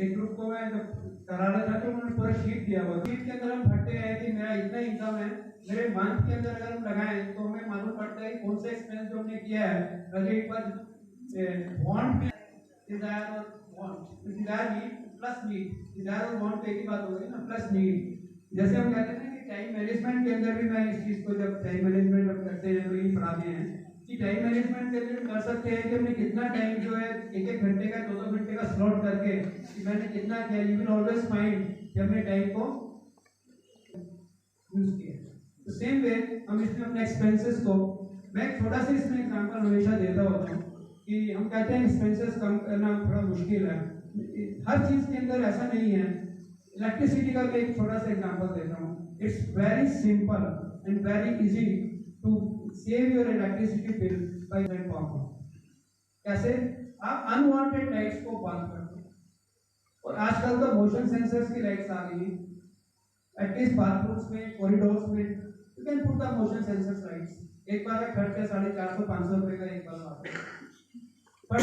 एक ग्रुप को मैं जब करा रहा था तो उन्होंने पूरा शीट दिया हुआ, शीट के अंदर हम भरते हैं कि मेरा इतना इनकम है, मेरे मंथ के अंदर अगर हम लगाएं तो हमें मालूम पड़ता है कौन सा एक्सपेंस जो हमने किया है, अगर एक बार वांट में डिजायर और want, desire need plus need, desire और वांट एक ही बात होगी ना, प्लस नीड। जैसे हम कहते हैं कि टाइम मैनेजमेंट के अंदर भी मैं इस चीज़ को जब टाइम मैनेजमेंट जब करते हैं तो ये पढ़ाते हैं कि टाइम मैनेजमेंट के लिए कर सकते हैं कि हमने कितना टाइम जो है 1-1 घंटे का 2-2 घंटे का स्लॉट करके कि मैंने कितना किया, यू विल ऑलवेज फाइंड कि हमने टाइम को यूज किया। तो सेम वे हम इसमें अपने एक्सपेंसेस को, मैं एक छोटा सा इसमें एग्जांपल हमेशा देता होता हूँ कि हम कहते हैं एक्सपेंसेस कम करना थोड़ा मुश्किल है, हर चीज़ के अंदर ऐसा नहीं है। इलेक्ट्रिसिटी का भी एक छोटा सा एग्जांपल देता हूँ, it's very simple and very easy to save your electricity bill by that power. कैसे? आप अनवांटेड लाइट्स को बंद कर दो, और आजकल तो मोशन सेंसर्स की लाइट्स आ गई हैं, एटलीस्ट बाथरूम्स में, कॉरिडोर्स में you can put the motion sensors lights. एक बार का खर्च है 450-500 रुपए का एक बार आता है, बट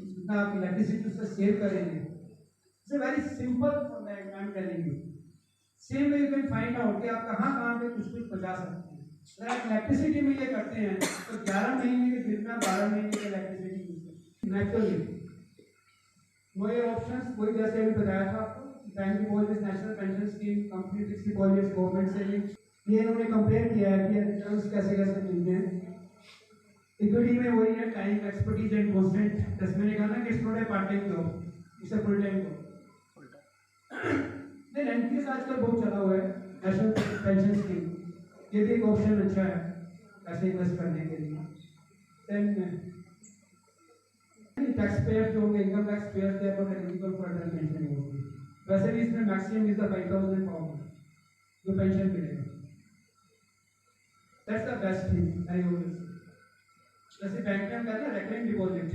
जितना आप इलेक्ट्रिसिटी उससे सेव करेंगे, it's a very simple formula I am telling you. Same way you can find out कि आप कहाँ पे कुछ बचा सकते हैं। अगर आप इलेक्ट्रिसिटी में ये करते हैं तो 11 महीने के दिन में 12 महीने की इलेक्ट्रिसिटी यूज करते हैं नेचुरली। नो ये ऑप्शंस, कोई जैसे अभी बताया था आपको, bank deposit, national pension scheme, company fixed deposit, government saving, ये इन्होंने कंपेयर किया है कि रिटर्न्स कैसे कैसे मिलते हैं। इक्विटी में वही है, टाइम, एक्सपर्टीज एंड कॉन्स्टेंट। जैसे मैंने कहा ना कि it's not a part time job, it's a full time job. Then NPS आजकल बहुत चला हुआ है, नेशनल पेंशन स्कीम, ये भी एक ऑप्शन अच्छा है पैसे इन्वेस्ट करने के लिए। देन टैक्स पेयर जो होंगे, इनकम टैक्स पेयर के अगर एलिजिबल फॉर अटल पेंशन होगी, वैसे भी इसमें मैक्सिमम इज द 5,000 पाउंड जो पेंशन मिलेगा। That's the best thing I always. जैसे बैंक में हम कहते हैं रेकरिंग डिपॉजिट,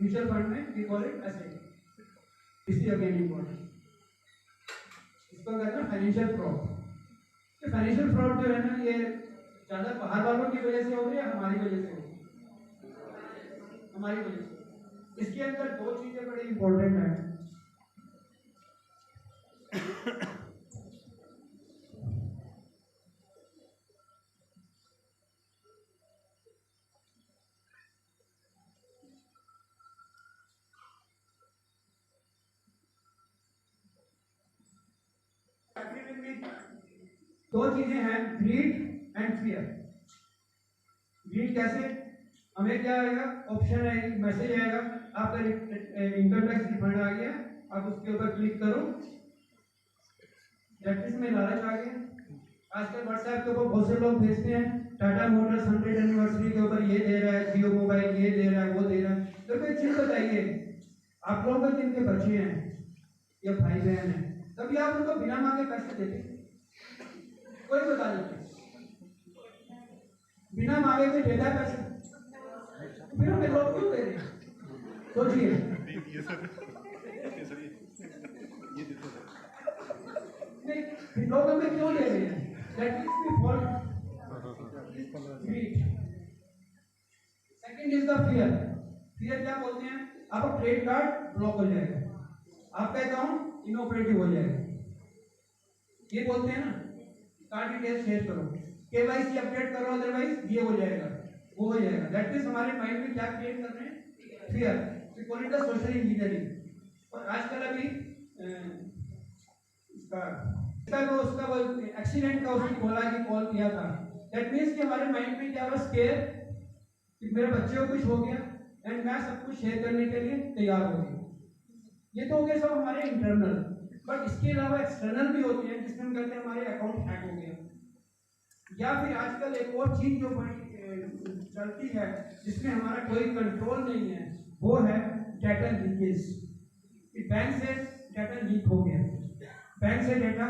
म्यूचुअल फंड में वी कॉल इट एसआईपी, इसी अगेन इम्पोर्टेंट, इसको कहते हैं फाइनेंशियल प्रॉप। कि फाइनेंशियल फ्रॉड जो है ना, ये ज़्यादा बाहर वालों की वजह से हो रही है, हमारी वजह से हो रही है, हमारी वजह से। इसके अंदर दो चीज़ें बड़ी इंपॉर्टेंट हैं। दो चीजें हैं, ग्रीड एंड फियर। ग्रीड कैसे? हमें क्या आएगा, ऑप्शन आएगी, मैसेज आएगा, आपका इनकम टैक्स रिफंड आ गया, आप उसके ऊपर क्लिक करो। प्रैक्टिस में लालच आ गया। आजकल व्हाट्सएप के ऊपर बहुत से लोग भेजते हैं, टाटा मोटर्स 100 एनिवर्सरी के ऊपर ये दे रहा है, जियो मोबाइल ये दे रहा है, वो दे रहा है। तो कोई चीज बताइए, आप लोगों के जिनके बच्चे हैं या भाई बहन हैं, कभी आप उनको बिना मांगे पैसे देते? कोई बता दीजिए, बिना मांगे कोई देता है पैसे? फिर हमें लोग क्यों दे रहे हैं? सोचिए। नहीं, लोग हमें क्यों दे रहे हैं? That is the fault. Greed. Second is the fear. Fear क्या बोलते हैं? आपका क्रेडिट कार्ड ब्लॉक हो जाएगा, आपका अकाउंट इनऑपरेटिव हो जाएगा। ये बोलते हैं ना, कार्ड डिटेल शेयर करो, केवाईसी अपडेट करो, अदरवाइज ये हो जाएगा, वो हो जाएगा। दैट मींस हमारे माइंड में क्या क्रिएट कर रहे हैं? Fear. We call it the social engineering. और आजकल अभी उसका वो एक्सीडेंट का उसने बोला कि कॉल किया था। दैट मींस कि हमारे माइंड में क्या हुआ? स्केयर, कि मेरे बच्चे को कुछ हो गया एंड मैं सब कुछ शेयर करने के लिए तैयार हो गया। ये तो हो गया सब हमारे इंटरनल, बट इसके अलावा एक्सटर्नल भी होते हैं, जिसमें हम कहते हैं हमारे अकाउंट हैक हो गया। या फिर आजकल एक और चीज जो बड़ी चलती है, जिसमें हमारा कोई कंट्रोल नहीं है, वो है डाटा लीकेज। बैंक से डाटा लीक हो गया, बैंक से डाटा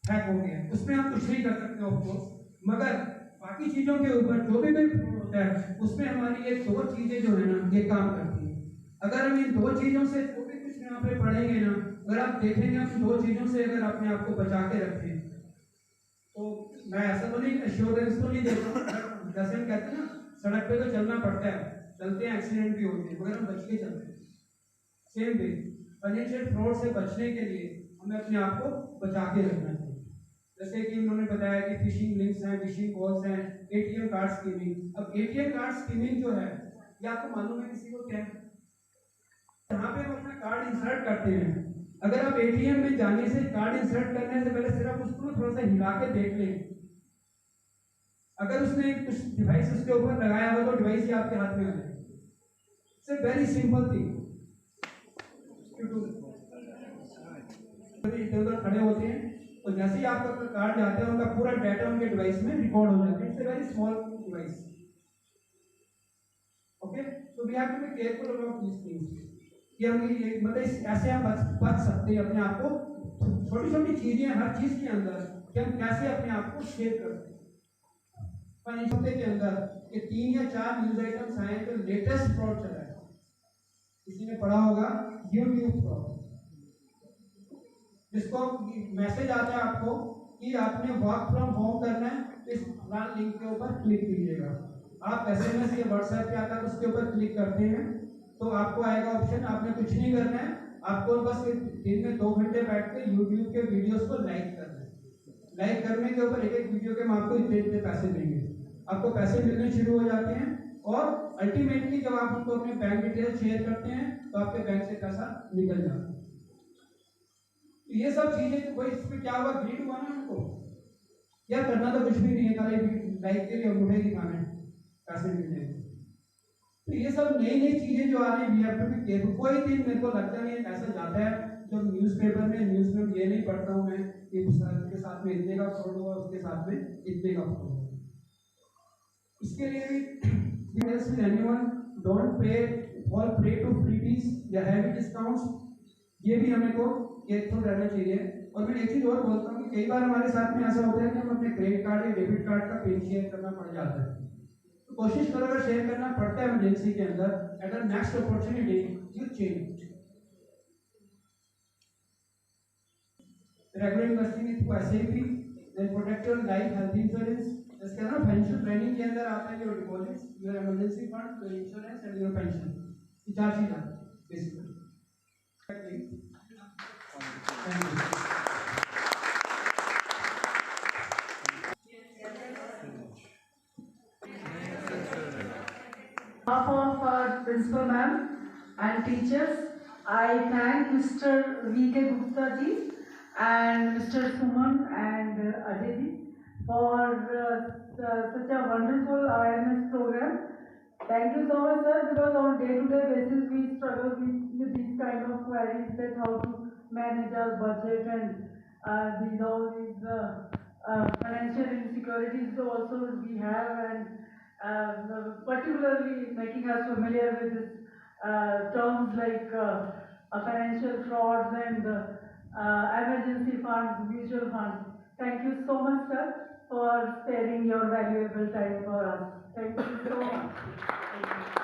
हैक हो गया, उसमें हम कुछ नहीं कर सकते ऑफकोर्स, मगर बाकी चीजों के ऊपर जो भी होता है उसमें हमारी ये दो चीजें जो है ना, ये काम करती है। अगर हम इन दो चीजों से जो भी कुछ यहाँ पे पढ़ेंगे ना, अगर आप देखेंगे हम दो चीजों से अगर अपने आप को बचा के रखें, तो मैं ऐसा तो नहीं, एश्योरेंस तो नहीं देता हूँ, जैसे हम कहते हैं ना, सड़क पे तो चलना पड़ता है, चलते हैं एक्सीडेंट भी होते हैं, मगर हम बच के चलते हैं। सेम वे फाइनेंशियल फ्रॉड से बचने के लिए हमें अपने आप को बचा के रखना चाहिए। जैसे कि उन्होंने बताया कि फिशिंग लिंक्स हैं, फिशिंग कॉल्स हैं, एटीएम कार्ड स्कीमिंग। अब एटीएम कार्ड स्कीमिंग जो है, ये आपको मालूम है किसी को क्या है? यहाँ पे हम अपना कार्ड इंसर्ट करते हैं। अगर आप एटीएम में जाने से, कार्ड इंसर्ट करने से पहले सिर्फ उसको थोड़ा सा हिला के देख लें, अगर उसने कुछ डिवाइस उसके ऊपर लगाया हो तो डिवाइस ही आपके हाथ में आ जाए। It's a very simple thing to do. इधर खड़े होते हैं तो जैसे ही आपका कार्ड जाता है, उनका पूरा डाटा उनके डिवाइस में रिकॉर्ड हो जाता है। It's a very small device. Okay, so we have to be careful about this things, कि हम ये मतलब ऐसे हम बच सकते हैं अपने आप को। छोटी छोटी चीजें हर चीज के अंदर, कि हम कैसे अपने आप को सेव कर सकते हैं। हफ्ते के अंदर ये 3 या 4 न्यूज आइटम्स आए जो लेटेस्ट फ्रॉड चला है। किसी ने पढ़ा होगा यूट्यूब फ्रॉड, जिसको मैसेज आता है आपको कि आपने वर्क फ्रॉम होम करना है, इस लिंक के ऊपर क्लिक कीजिएगा। आप एसएमएस या व्हाट्सएप पे आता है, उसके ऊपर क्लिक करते हैं तो आपको आएगा ऑप्शन, आपने कुछ नहीं करना है, आपको बस दिन में 2 घंटे बैठ के यूट्यूब के वीडियोस को लाइक करना है। लाइक करने के ऊपर एक एक वीडियो के हम आपको इतने पैसे देंगे, आपको पैसे मिलने शुरू हो जाते हैं। और अल्टीमेटली जब आप उनको अपने बैंक डिटेल शेयर करते हैं तो आपके बैंक से पैसा निकल जाता है। तो ये सब चीजें, कोई इसमें क्या हुआ, ग्रीड हुआ ना हमको, या करना तो कुछ भी नहीं है, खाली लाइक के लिए अंगूठे दिखाना है, पैसे मिल जाएंगे। तो ये सब नई नई चीजें जो आ रही है, we have to be careful. कोई दिन मेरे को लगता नहीं है ऐसा जाता है जो न्यूज़पेपर में ये नहीं पढ़ता हूँ मैं कि उसके साथ में इतने का फ्रॉड हुआ, उसके साथ में इतने का फ्रॉड हुआ। इसके लिए भी anyone don't fall prey to freebies या हैवी डिस्काउंट्स, ये भी हमें को केयरफुल रहना चाहिए। और मैं एक चीज और बोलता हूँ कि कई बार हमारे साथ में ऐसा होता है कि हम अपने क्रेडिट कार्ड या डेबिट कार्ड का पिन शेयर करना पड़ जाता है। तो कोशिश करो, अगर शेयर करना पड़ता है इमरजेंसी के अंदर, at the next opportunity you change. Regular investing through SIP, then protect your life health insurance. इसके ना फाइनेंशियल प्लानिंग के अंदर आता है your deposits, your emergency fund, your insurance and your pension. ये चार चीज आती है basically. Thank you. On behalf of our principal ma'am and teachers, I thank Mr. V.K. Gupta ji and Mr. Suman and Ajay ji for such a wonderful awareness program. Thank you so much, sir, because on day-to-day basis we struggle with these kind of queries, that how to manage our budget and all these financial insecurities also we have, and particularly making us familiar with this terms like financial frauds and emergency funds, mutual funds. Thank you so much, sir, for sparing your valuable time for us. Thank you so much. Thank you.